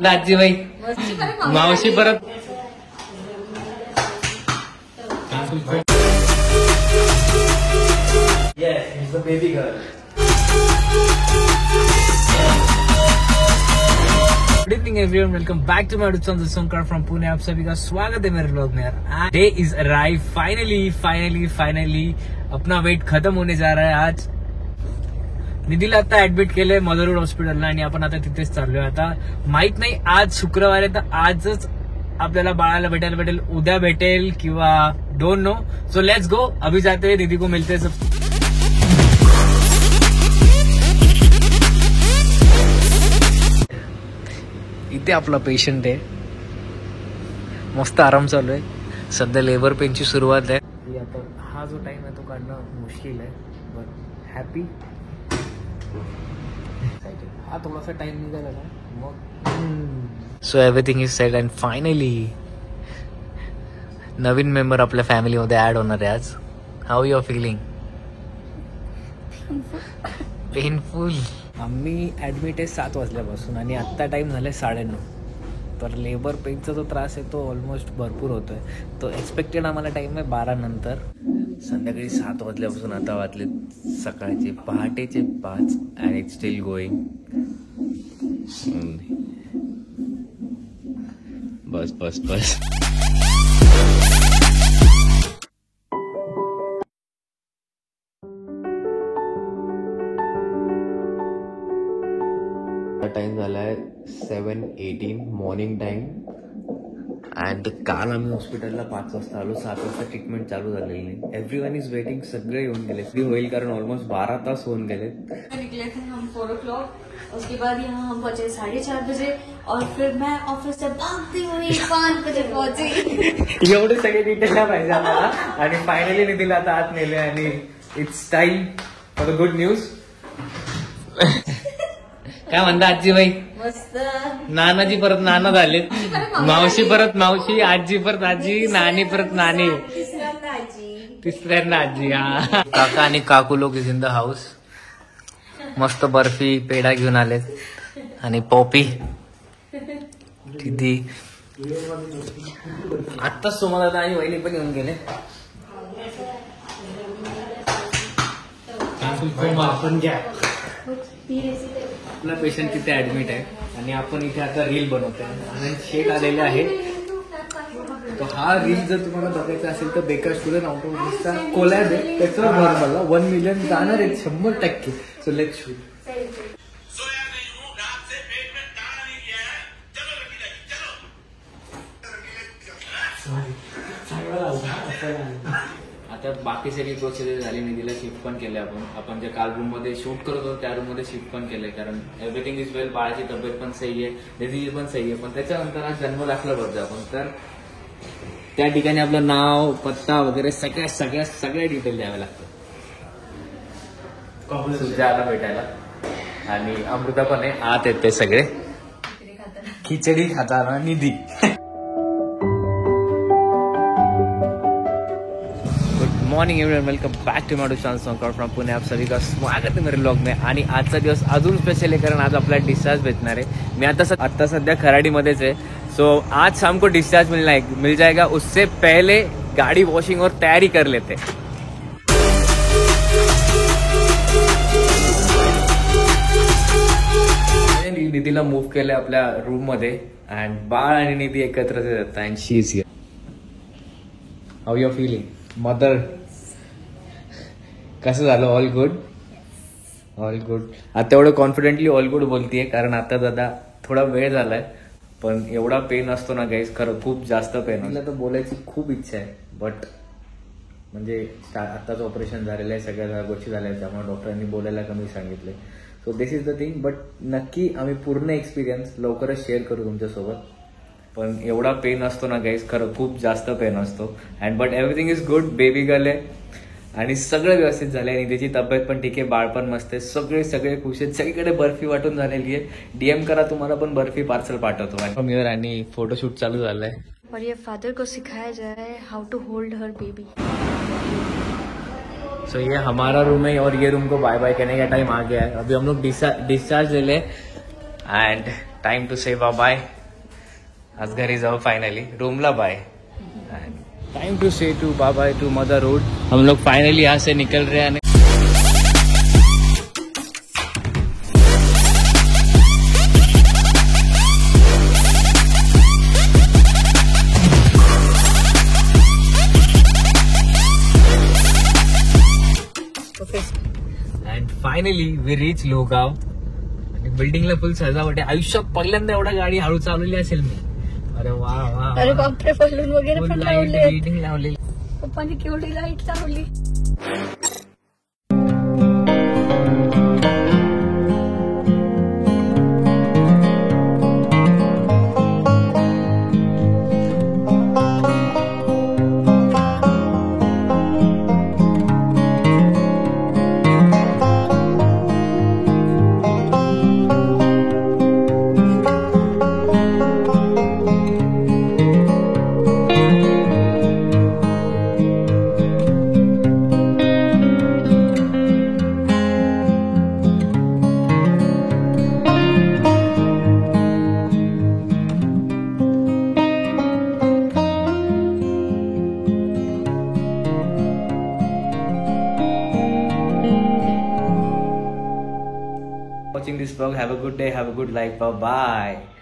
आजीबाई मावशी परत baby girl. Good evening everyone, welcome back to my YouTube channel from Pune. आप सभी का स्वागत है मेरे व्लॉग में यार. डे इज अराइव फाइनली अपना वेट खत्म होने जा रहा है. आज निधीला आता ऍडमिट केलंय मदरवूड हॉस्पिटलला आणि आपण आता तिथेच चाललोय. आता माहित नाही आज शुक्रवार आहे तर आजच आपल्याला बाळाला भेटेल उद्या भेटेल किंवा don't know. So let's go. अभी जाते हैं, दीदी को मिलते हैं. इथे आपला पेशंट आहे. मस्त आराम चालू आहे. सध्या लेबर पेनची सुरुवात आहे. हा जो टाइम आहे तो काढणं मुश्किल आहे बट हॅपी. हा थोडासा टाइम निघाला ना मग. So everything is set and finally नवीन मेंबर आपल्या फॅमिलीमध्ये ऍड होणार आहे आज. How you are feeling? Painful. आम्ही ऍडमिट आहे 7 वाजल्यापासून आणि आत्ता टाइम झालाय 9:30. तर लेबर पेनचा जो त्रास आहे तो ऑलमोस्ट भरपूर होतोय. तो एक्सपेक्टेड आम्हाला टाइम आहे 12 नंतर. संध्याकाळी 7 वाजल्यापासून आता वाजले सकाळचे पहाटेचे 5 and it's steel going. Bus time झालाय 7:18 मॉर्निंग टाइम. अँड काल आम्ही हॉस्पिटलला 5 वाजता आलो. 7 वाजता ट्रीटमेंट चालू झालेली नाही. Everyone is waiting. सगळे येऊन गेले. फ्री होईल कारण ऑलमोस्ट 12 तास होऊन गेले. निकले थे हम 4 o'clock. उसके बाद यहाँ हम पहुंचे 4:30 बजे और फिर मैं ऑफिस से भागती हुई 5 बजे पहुंची. एवढे सगळे डिटेल नाही पाहिजे आम्हाला. आणि फायनली निधीला आता आत नेले आणि it's time for the good news. काय म्हणता आजीबाई? मस्त. नानाजी परत नाना झालेत. मावशी परत मावशी, आजी परत आजी, नानी परत नानी, तिसऱ्यांदा आजी. हा काका आणि काकू लोक इज इन द हाऊस. मस्त बर्फी पेढा घेऊन आलेत आणि पॉपी. दीदी आत्ताच सोमदादा आणि वहिनी पण येऊन गेले. आपण घ्या. आपला पेशंट तिथे ऍडमिट आहे आणि आपण इथे आता रील बनवतोय. आणि शेट आलेले आहे. तो हा रील जर तुम्हाला बघायचा असेल तर बेकार स्टुडंट आउट ऑफ दिसचा कोलॅब आहे. त्याचा नॉर्मलला 1 मिलियन जाणार आहे 100%. So let's shoot. आता बाकी सगळी प्रोसिजर झाली. निधीला शिफ्ट पण केले. आपण ज्या काल रूम मध्ये शूट करत होतो त्या रूम मध्ये शिफ्ट पण केलंय कारण एव्हरीथिंग इज वेल. बाळाची तब्येत पण सही आहे, निधीची पण सही आहे. पण त्याच्यानंतर आज जन्म दाखला बघतो आपण. तर त्या ठिकाणी आपलं नाव, पत्ता वगैरे सगळ्या डिटेल द्यावे लागतं. सुजाला भेटायला आणि अमृता पण आहे. आत येते सगळे. खिचडी खाताना Nidhi. Morning everyone, welcome back to my channel from Pune. आप सभी का स्वागत है मेरे व्लॉग में. आणि आजचा दिवस अजून स्पेशल आहे कारण आज आपला डिस्चार्ज भेटणार आहे. मी आता सध्या खराडीमध्येच आहे. सो आज शाम को डिस्चार्ज मिल जाएगा. उससे पहले गाड़ी वॉशिंग और तैयारी कर लेते. निधीला मूव्ह केलंय आपल्या रूम मध्ये अँड बाळ आणि निधी एकत्रच येतात. And she is here. How you are feeling mother? कसं झालं? All good. आता एवढं कॉन्फिडेंटली ऑल गुड बोलतीये कारण आता दादा थोडा वेळ झालाय. पण एवढा पेन असतो ना गाईज, खरं खूप जास्त पेन. मला तर बोलायची खूप इच्छा आहे बट म्हणजे आत्ताच ऑपरेशन झालेलं आहे, सगळ्या गोष्टी झाल्या आहेत त्यामुळे डॉक्टरांनी बोलायला कमी सांगितलंय. So this is the thing. But नक्की आम्ही पूर्ण एक्सपिरियन्स लवकरच शेअर करू तुमच्यासोबत. पण एवढा पेन असतो ना गाईज, खरं खूप जास्त पेन असतो. And but everything is good. Baby girl आहे आणि सगळं व्यवस्थित झालंय. आणि त्याची तब्येत पण ठीक आहे, बाळ पण मस्त आहे. सगळे खुश आहेत. सगळीकडे बर्फी वाटून झालेली आहे. डीएम करा, तुम्हाला पण बर्फी पार्सल पाठवतो. आणि फोटोशूट चालू झालंय. और ये फादर को सिखाया जा रहा है how to hold her baby. So ये हमारा रूम है और ये रूम को बाय बाय कहने का टाइम आ गया है. अभी हम लोग डिस्चार्ज ले लें and time to say bye. आज घरी जाओ फाइनली, रूमला bye. Time to say to bye to mother road. हम लोग फाइनली यहाँ से निकल रहे हैं. And finally we reach Lohgaon. आणि बिल्डिंगला फुल सजावट आहे. आयुष्यात पहिल्यांदा एवढा गाडी हळू चालवली असेल मी. अरे वा वा. अरे बापरे, बलून वगैरे पण लावले. लाइटिंग लावलेली. पप्पांनी केवढी लाईट लावली. Watching this vlog. Have a good day. Have a good life. Bye bye.